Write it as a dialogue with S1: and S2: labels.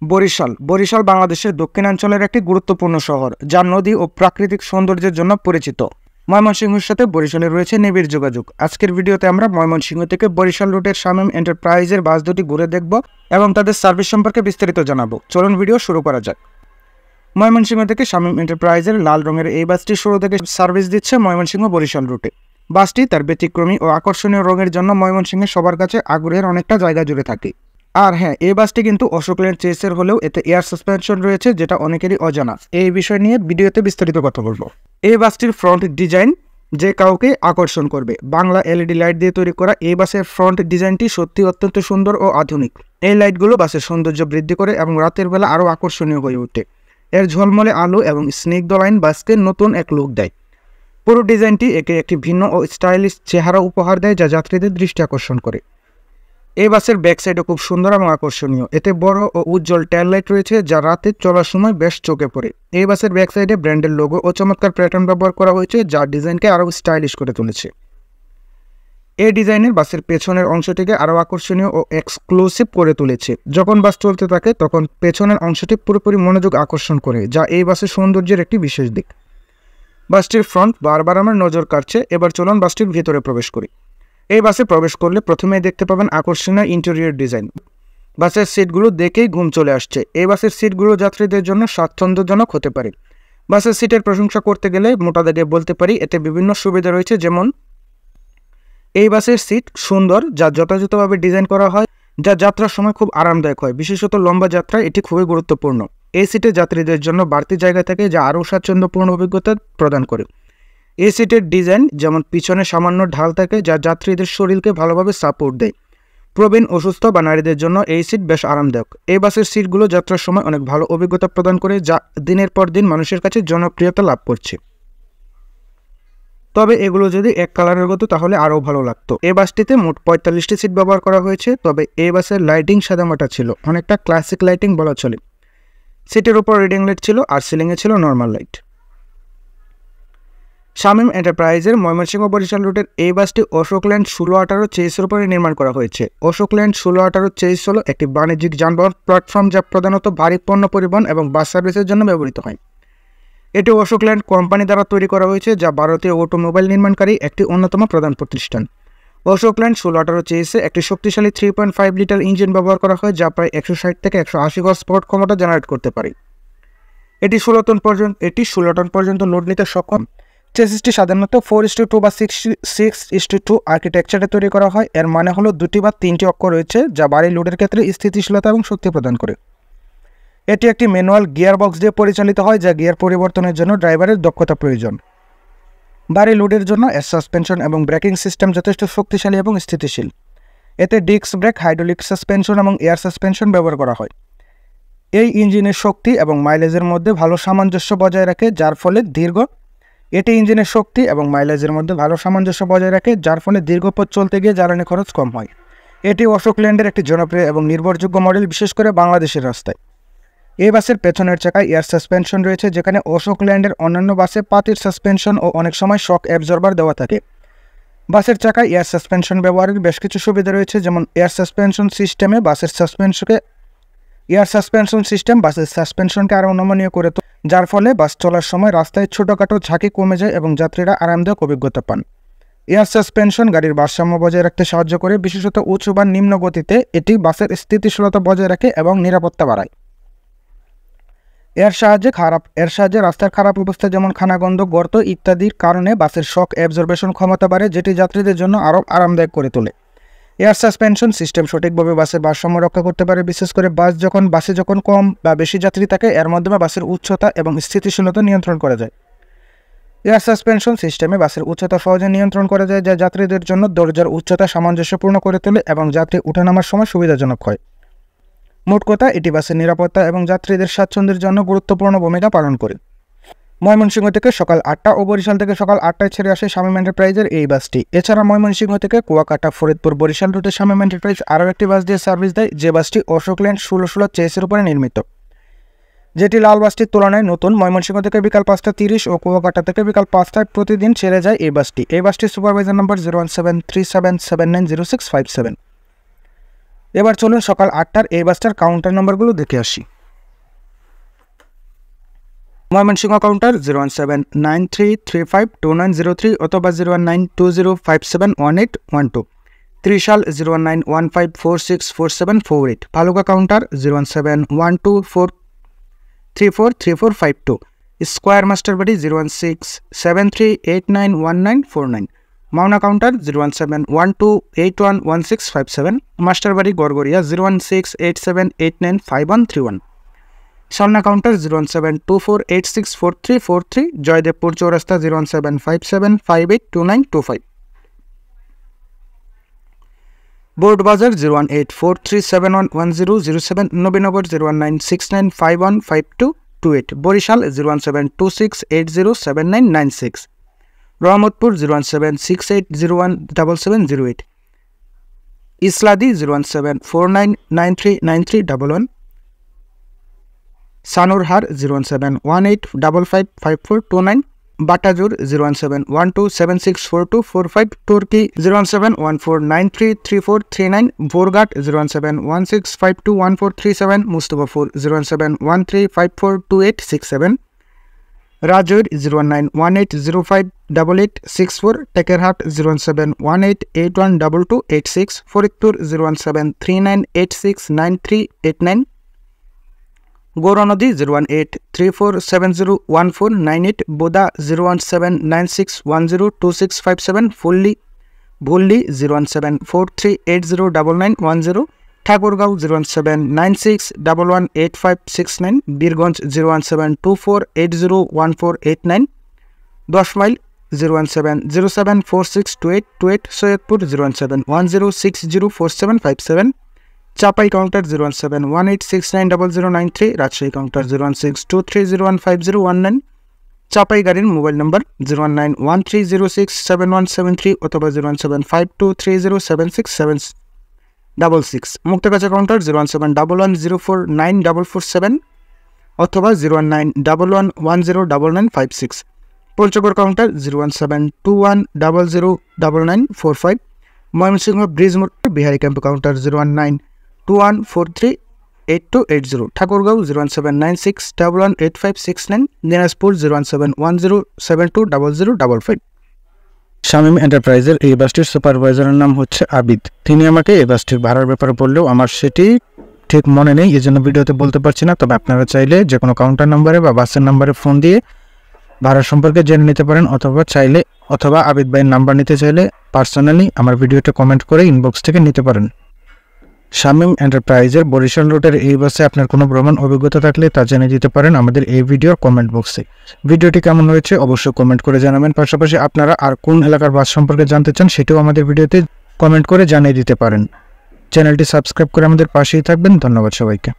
S1: বরিশাল বাংলাদেশের দক্ষিণাঞ্চলের একটি গুরুত্বপূর্ণ শহর, যা নদী ও প্রাকৃতিক সৌন্দর্যের জন্য পরিচিত। ময়মনসিংহের সাথে বরিশালে রয়েছে নিবিড় যোগাযোগ। আজকের ভিডিওতে আমরা ময়মনসিংহ থেকে বরিশাল রুটের শামীম এন্টারপ্রাইজের বাস দুটি ঘুরে দেখব এবং তাদের সার্ভিস সম্পর্কে বিস্তারিত জানাবো। চলুন ভিডিও শুরু করা যাক। ময়মনসিংহ থেকে শামীম এন্টারপ্রাইজের লাল রঙের এই বাসটি শুরু থেকে সার্ভিস দিচ্ছে ময়মনসিংহ বরিশাল রুটে। বাসটি তার ব্যতিক্রমী ও আকর্ষণীয় রঙের জন্য ময়মনসিংহের সবার কাছে আগ্রহের অনেকটা জায়গা জুড়ে থাকে। আর হ্যাঁ, এই বাসটি কিন্তু অশোকল্যান্ড চেসের হলেও এতে এয়ার সাসপেনশন রয়েছে, যেটা অনেকেরই অজানা। এই বিষয় নিয়ে ভিডিওতে বিস্তারিত কথা বলবো। এই বাসটির ফ্রন্ট ডিজাইন যে কাউকে আকর্ষণ করবে। বাংলা এলইডি লাইট দিয়ে তৈরি করা এই বাসের ফ্রন্ট ডিজাইনটি সত্যি অত্যন্ত সুন্দর ও আধুনিক। এই লাইটগুলো বাসের সৌন্দর্য বৃদ্ধি করে এবং রাতের বেলা আরও আকর্ষণীয় হয়ে ওঠে। এর ঝলমলে আলো এবং স্নিগ্ধ লাইন বাসকে নতুন এক লুক দেয়। পুরো ডিজাইনটি একে একটি ভিন্ন ও স্টাইলিশ চেহারা উপহার দেয়, যা যাত্রীদের দৃষ্টি আকর্ষণ করে। এই বাসের ব্যাক সাইডও খুব সুন্দর এবং আকর্ষণীয়। এতে বড় ও উজ্জ্বল টেল লাইট রয়েছে, যা রাতে চলার সময় বেশ চোখে পড়ে। এই বাসের ব্যাক সাইডে ব্র্যান্ডের লোগো ও চমৎকার প্যাটার্ন ব্যবহার করা হয়েছে, যা ডিজাইনকে আরও স্টাইলিশ করে তুলেছে। এই ডিজাইনের বাসের পেছনের অংশটিকে আরও আকর্ষণীয় ও এক্সক্লুসিভ করে তুলেছে। যখন বাস চলতে থাকে তখন পেছনের অংশটি পুরোপুরি মনোযোগ আকর্ষণ করে, যা এই বাসের সৌন্দর্যের একটি বিশেষ দিক। বাসটির ফ্রন্ট বারবার আমার নজর কাটছে। এবার চলুন বাসটির ভিতরে প্রবেশ করি। এই বাসে প্রবেশ করলে প্রথমেই দেখতে পাবেন আকর্ষণীয় ইন্টেরিয়র ডিজাইন। বাসের সিটগুলো দেখেই ঘুম চলে আসছে। এই বাসের সিটগুলো যাত্রীদের জন্য স্বাচ্ছন্দ্যজনক হতে পারে। বাসের সিটের প্রশংসা করতে গেলে মোটা দাগে বলতে পারি এতে বিভিন্ন সুবিধা রয়েছে, যেমন এই বাসের সিট সুন্দর, যা যথাযথভাবে ডিজাইন করা হয়, যা যাত্রার সময় খুব আরামদায়ক হয়। বিশেষত লম্বা যাত্রায় এটি খুবই গুরুত্বপূর্ণ। এই সিটে যাত্রীদের জন্য বাড়তি জায়গা থাকে, যা আরও স্বাচ্ছন্দ্যপূর্ণ অভিজ্ঞতা প্রদান করে। এই সিটের ডিজাইন যেমন পিছনে সামান্য ঢাল থাকে, যা যাত্রীদের শরীরকে ভালোভাবে সাপোর্ট দেয়। প্রবীণ, অসুস্থ বা নারীদের জন্য এই সিট বেশ আরামদায়ক। এই বাসের সিটগুলো যাত্রার সময় অনেক ভালো অভিজ্ঞতা প্রদান করে, যা দিনের পর দিন মানুষের কাছে জনপ্রিয়তা লাভ করছে। তবে এগুলো যদি এক কালারের হতো তাহলে আরও ভালো লাগতো। এই বাসটিতে মোট 45টি সিট ব্যবহার করা হয়েছে। তবে এই বাসের লাইটিং সাদামাটা ছিল, অনেকটা ক্লাসিক লাইটিং বলা চলে। সিটের উপর রিডিং লাইট ছিল আর সিলিংয়ে ছিল নর্মাল লাইট। শামীম এন্টারপ্রাইজের ময়মনসিংহ বরিশাল রুটের এই বাসটি অশোকল্যান্ড 1618 চেইসের উপরে নির্মাণ করা হয়েছে। অশোকল্যান্ড 1618 চেইস হল একটি বাণিজ্যিক যানবাহন প্ল্যাটফর্ম, যা প্রধানত ভারী পণ্য পরিবহন এবং বাস সার্ভিসের জন্য ব্যবহৃত হয়। এটি অশোকল্যান্ড কোম্পানি দ্বারা তৈরি করা হয়েছে, যা ভারতীয় অটোমোবাইল নির্মাণকারী একটি অন্যতম প্রধান প্রতিষ্ঠান। অশোকল্যান্ড 1618 চেইসে একটি শক্তিশালী 3.5 লিটার ইঞ্জিন ব্যবহার করা হয়, যা প্রায় 160 থেকে 180 হর্স পাওয়ার ক্ষমতা জেনারেট করতে পারে। এটি 16 টন পর্যন্ত লোড নিতে সক্ষম। চেসিসটি সাধারণত 4:2 বা 6:2 আর্কিটেকচারে তৈরি করা হয়। এর মানে হলো 2টি বা 3টি অক্ষ রয়েছে, যা ভারী লোডের ক্ষেত্রে স্থিতিশীলতা এবং শক্তি প্রদান করে। এটি একটি ম্যানুয়াল গিয়ার বক্স দিয়ে পরিচালিত হয়, যা গিয়ার পরিবর্তনের জন্য ড্রাইভারের দক্ষতা প্রয়োজন। ভারী লোডের জন্য এর সাসপেনশন এবং ব্রেকিং সিস্টেম যথেষ্ট শক্তিশালী এবং স্থিতিশীল। এতে ডিস্ক ব্রেক, হাইড্রোলিক সাসপেনশন এবং এয়ার সাসপেনশন ব্যবহার করা হয়। এই ইঞ্জিনের শক্তি এবং মাইলেজের মধ্যে ভালো সামঞ্জস্য বজায় রাখে, যার ফলে দীর্ঘ পথ চলতে গিয়ে জ্বালানি খরচ কম হয়। এটি অশোকল্যান্ডের একটি জনপ্রিয় এবং নির্ভরযোগ্য মডেল, বিশেষ করে বাংলাদেশের রাস্তায়। এই বাসের পেছনের চাকায় এয়ার সাসপেনশন রয়েছে, যেখানে অশোকল্যান্ডের অন্যান্য বাসে পাতির সাসপেনশন ও অনেক সময় শক অ্যাবজর্বার দেওয়া থাকে। বাসের চাকায় এয়ার সাসপেনশন ব্যবহারের বেশ কিছু সুবিধা রয়েছে, যেমন এয়ার সাসপেনশন সিস্টেম বাসের সাসপেনশনকে আরও নমনীয় করে তোলে, যার ফলে বাস চলার সময় রাস্তায় ছোটোখাটো ঝাঁকি কমে যায় এবং যাত্রীরা আরামদায়ক অভিজ্ঞতা পান। এয়ার সাসপেনশন গাড়ির ভারসাম্য বজায় রাখতে সাহায্য করে, বিশেষত উঁচু বা নিম্ন গতিতে। এটি বাসের স্থিতিশীলতা বজায় রাখে এবং নিরাপত্তা বাড়ায়। এর সাহায্যে রাস্তার খারাপ অবস্থা, যেমন খানাগন্ধ, গর্ত ইত্যাদির কারণে বাসের শক অ্যাবজর্বেশন ক্ষমতা বাড়ে, যেটি যাত্রীদের জন্য আরও আরামদায়ক করে তোলে। এয়ার সাসপেনশন সিস্টেম সঠিকভাবে বাসের ভারসাম্য রক্ষা করতে পারে, বিশেষ করে বাসে যখন কম বা বেশি যাত্রী থাকে। এর মাধ্যমে বাসের উচ্চতা এবং স্থিতিশীলতা নিয়ন্ত্রণ করা যায়। এয়ার সাসপেনশন সিস্টেমে বাসের উচ্চতা সহজে নিয়ন্ত্রণ করা যায়, যা যাত্রীদের জন্য দরজার উচ্চতা সামঞ্জস্যপূর্ণ করে তোলে এবং যাত্রী ওঠানামার সময় সুবিধাজনক হয়। মোট কথা, এটি বাসের নিরাপত্তা এবং যাত্রীদের স্বাচ্ছন্দ্যের জন্য গুরুত্বপূর্ণ ভূমিকা পালন করে। ময়মনসিংহ থেকে সকাল 8টা ও বরিশাল থেকে সকাল 8টায় ছেড়ে আসে শামীম এন্টারপ্রাইজের এই বাসটি। এছাড়া ময়মনসিংহ থেকে কুয়াকাটা, ফরিদপুর, বরিশাল রুটে শামীম এন্টারপ্রাইজ আরও একটি বাস দিয়ে সার্ভিস দেয়, যে বাসটি অশোকল্যান্ড 1616 চেসের উপরে নির্মিত, যেটি লাল বাসটির তুলনায় নতুন। ময়মনসিংহ থেকে বিকাল 5:30 ও কুয়াকাটা থেকে বিকাল 5টায় প্রতিদিন ছেড়ে যায় এই বাসটি। এই বাসটির সুপারভাইজার নম্বর 01737790657। এবার চলুন সকাল 8টার এই বাসটার কাউন্টার নাম্বারগুলো দেখে আসি। ময়মনসিংহ কাউন্টার 01793352903 অথবা 01920571812, ত্রিশাল 01915464748, ভালুকা কাউন্টার 01712343452, স্কোয়ার মাস্টারবাড়ি 01673891949, মাওনা কাউন্টার 01712811657, মাস্টারবাড়ি গড়গড়িয়া 01687895131, সলনা কাউন্টার 01724864343, জয়দেবপুর চৌরাস্তা 01757582925, বোর্ড বাজার 01843711007, নবীনগর 01969515228, বরিশাল 01726807996, রহমতপুর 01768017708, ইসলাদি 01749939311, সানুরহার 01718555429, বাটাজুর 01712764245, তুর্কি 01714933439, বোরঘাট 01716521437, মুস্তফাপুর 01713542867, রাজৈর 09180588864, টেকেরহাট 01718812286, ফরিদপুর 01739869389, গৌরনদী 01834701498, বোদা 01796102657, ভুল্লি 01743809910, ঠাকুরগাঁও 01796118569, বীরগঞ্জ 01724801489, 10 মাইল 01707462828, সৈয়দপুর 01710604757, চাপাই কাউন্টার 01718690093, রাজশাহী কাউন্টার 01623015019, চাপাই গাড়ির মোবাইল নম্বর 09130671773 অথবা 01523076766, মুক্তাগাছা কাউন্টার 01711049447 অথবা 01911109956, পঞ্চগড় কাউন্টার 01721009945, ময়মনসিংহ ব্রিজ মোড় বিহারি ক্যাম্প কাউন্টার 01921438280, ঠাকুরগাঁও 01796118569, দিনাজপুর 01710720055। শামীম এন্টারপ্রাইজের এই বাসটির সুপারভাইজারের নাম হচ্ছে আবিদ। তিনি আমাকে এই বাসটির ভাড়ার ব্যাপারে বললেও আমার সেটি ঠিক মনে নেই, এই জন্য ভিডিওতে বলতে পারছি না। তবে আপনারা চাইলে যে কোনো কাউন্টার নাম্বারে বা বাসের নাম্বারে ফোন দিয়ে ভাড়া সম্পর্কে জেনে নিতে পারেন, অথবা আবিদ ভাইয়ের নাম্বার নিতে চাইলে পার্সোনালি আমার ভিডিওতে কমেন্ট করে ইনবক্স থেকে নিতে পারেন। শামীম এন্টারপ্রাইজের বরিশাল রুটের এই বাসে আপনার কোনো ভ্রমণ অভিজ্ঞতা থাকলে তা জেনে দিতে পারেন আমাদের এই ভিডিওর কমেন্ট বক্সে। ভিডিওটি কেমন হয়েছে অবশ্যই কমেন্ট করে জানাবেন। পাশাপাশি আপনারা আর কোন এলাকার বাস সম্পর্কে জানতে চান সেটিও আমাদের ভিডিওতে কমেন্ট করে জানিয়ে দিতে পারেন। চ্যানেলটি সাবস্ক্রাইব করে আমাদের পাশেই থাকবেন। ধন্যবাদ সবাইকে।